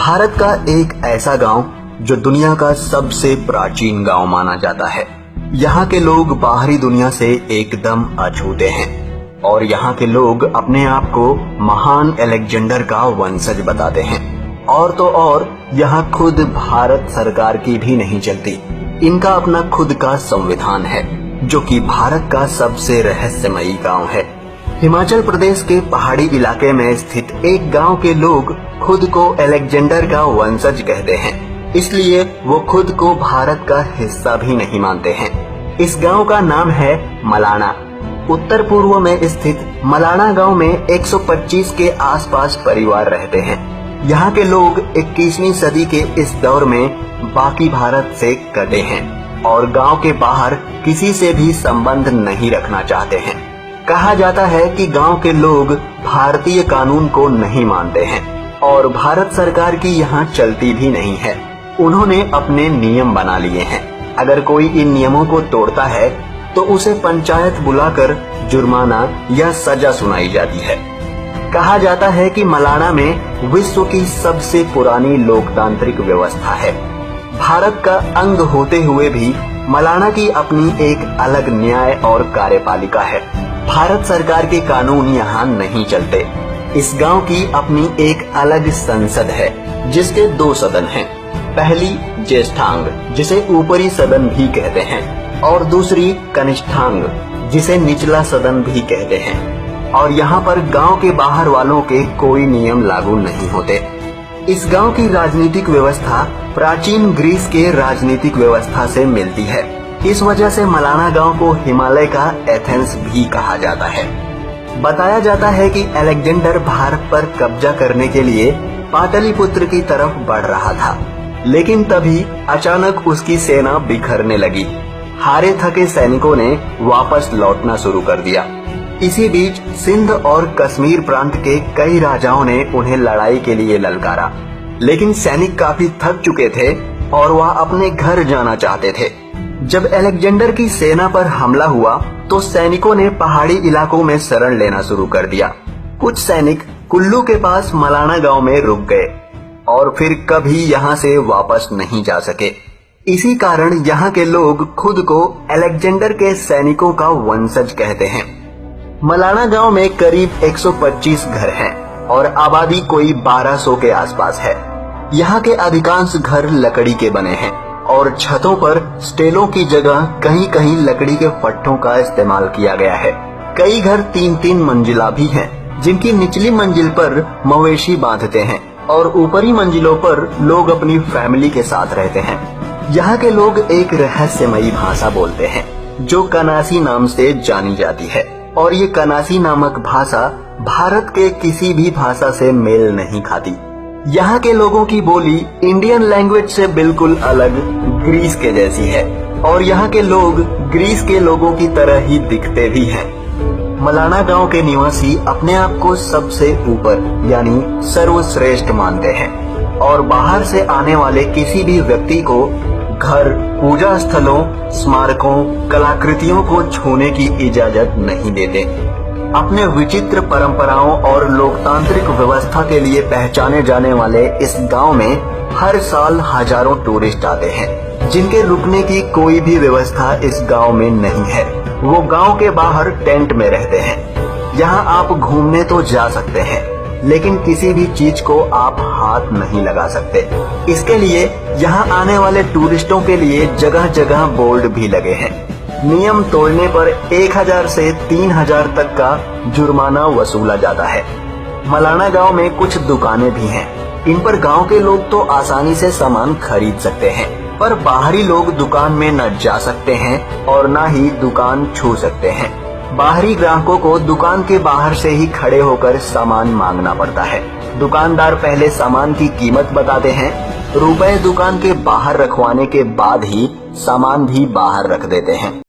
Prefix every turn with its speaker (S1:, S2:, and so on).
S1: भारत का एक ऐसा गांव जो दुनिया का सबसे प्राचीन गांव माना जाता है। यहाँ के लोग बाहरी दुनिया से एकदम अछूते हैं और यहाँ के लोग अपने आप को महान अलेक्जेंडर का वंशज बताते हैं। और तो और यहाँ खुद भारत सरकार की भी नहीं चलती। इनका अपना खुद का संविधान है जो कि भारत का सबसे रहस्यमयी गांव है। हिमाचल प्रदेश के पहाड़ी इलाके में स्थित एक गांव के लोग खुद को अलेक्जेंडर का वंशज कहते हैं, इसलिए वो खुद को भारत का हिस्सा भी नहीं मानते हैं। इस गांव का नाम है मलाना। उत्तर पूर्व में स्थित मलाना गांव में 125 के आसपास परिवार रहते हैं। यहाँ के लोग 21वीं सदी के इस दौर में बाकी भारत से कटे हैं और गांव के बाहर किसी से भी संबंध नहीं रखना चाहते हैं। कहा जाता है कि गांव के लोग भारतीय कानून को नहीं मानते हैं और भारत सरकार की यहाँ चलती भी नहीं है। उन्होंने अपने नियम बना लिए हैं। अगर कोई इन नियमों को तोड़ता है तो उसे पंचायत बुलाकर जुर्माना या सजा सुनाई जाती है। कहा जाता है कि मलाना में विश्व की सबसे पुरानी लोकतांत्रिक व्यवस्था है। भारत का अंग होते हुए भी मलाना की अपनी एक अलग न्याय और कार्यपालिका है। भारत सरकार के कानून यहाँ नहीं चलते। इस गांव की अपनी एक अलग संसद है जिसके 2 सदन हैं। पहली ज्येष्ठांग जिसे ऊपरी सदन भी कहते हैं और दूसरी कनिष्ठांग जिसे निचला सदन भी कहते हैं। और यहाँ पर गांव के बाहर वालों के कोई नियम लागू नहीं होते। इस गांव की राजनीतिक व्यवस्था प्राचीन ग्रीस के राजनीतिक व्यवस्था से मिलती है। इस वजह से मलाना गांव को हिमालय का एथेंस भी कहा जाता है। बताया जाता है कि अलेक्जेंडर भारत पर कब्जा करने के लिए पाटलिपुत्र की तरफ बढ़ रहा था, लेकिन तभी अचानक उसकी सेना बिखरने लगी। हारे थके सैनिकों ने वापस लौटना शुरू कर दिया। इसी बीच सिंध और कश्मीर प्रांत के कई राजाओं ने उन्हें लड़ाई के लिए ललकारा, लेकिन सैनिक काफी थक चुके थे और वह अपने घर जाना चाहते थे। जब अलेक्जेंडर की सेना पर हमला हुआ तो सैनिकों ने पहाड़ी इलाकों में शरण लेना शुरू कर दिया। कुछ सैनिक कुल्लू के पास मलाना गांव में रुक गए और फिर कभी यहां से वापस नहीं जा सके। इसी कारण यहां के लोग खुद को अलेक्जेंडर के सैनिकों का वंशज कहते हैं। मलाना गांव में करीब 125 घर हैं और आबादी कोई 1200 के आसपास है। यहाँ के अधिकांश घर लकड़ी के बने हैं और छतों पर स्टेलों की जगह कहीं कहीं लकड़ी के फट्टों का इस्तेमाल किया गया है। कई घर 3-3 मंजिला भी हैं, जिनकी निचली मंजिल पर मवेशी बांधते हैं और ऊपरी मंजिलों पर लोग अपनी फैमिली के साथ रहते हैं। यहाँ के लोग एक रहस्यमयी भाषा बोलते हैं जो कनासी नाम से जानी जाती है और ये कनासी नामक भाषा भारत के किसी भी भाषा से मेल नहीं खाती। यहाँ के लोगों की बोली इंडियन लैंग्वेज से बिल्कुल अलग ग्रीस के जैसी है और यहाँ के लोग ग्रीस के लोगों की तरह ही दिखते भी हैं। मलाना गांव के निवासी अपने आप को सबसे ऊपर यानी सर्वश्रेष्ठ मानते हैं और बाहर से आने वाले किसी भी व्यक्ति को घर, पूजा स्थलों, स्मारकों, कलाकृतियों को छूने की इजाजत नहीं देते। अपने विचित्र परंपराओं और लोकतांत्रिक व्यवस्था के लिए पहचाने जाने वाले इस गांव में हर साल हजारों टूरिस्ट आते हैं, जिनके रुकने की कोई भी व्यवस्था इस गांव में नहीं है। वो गांव के बाहर टेंट में रहते हैं। यहाँ आप घूमने तो जा सकते हैं, लेकिन किसी भी चीज को आप हाथ नहीं लगा सकते। इसके लिए यहाँ आने वाले टूरिस्टों के लिए जगह जगह बोर्ड भी लगे हैं। नियम तोड़ने पर 1000 से 3000 तक का जुर्माना वसूला जाता है। मलाना गांव में कुछ दुकानें भी हैं। इन पर गांव के लोग तो आसानी से सामान खरीद सकते हैं, पर बाहरी लोग दुकान में न जा सकते हैं और न ही दुकान छू सकते हैं। बाहरी ग्राहकों को दुकान के बाहर से ही खड़े होकर सामान मांगना पड़ता है। दुकानदार पहले सामान की कीमत बताते हैं, रुपए दुकान के बाहर रखवाने के बाद ही सामान भी बाहर रख देते हैं।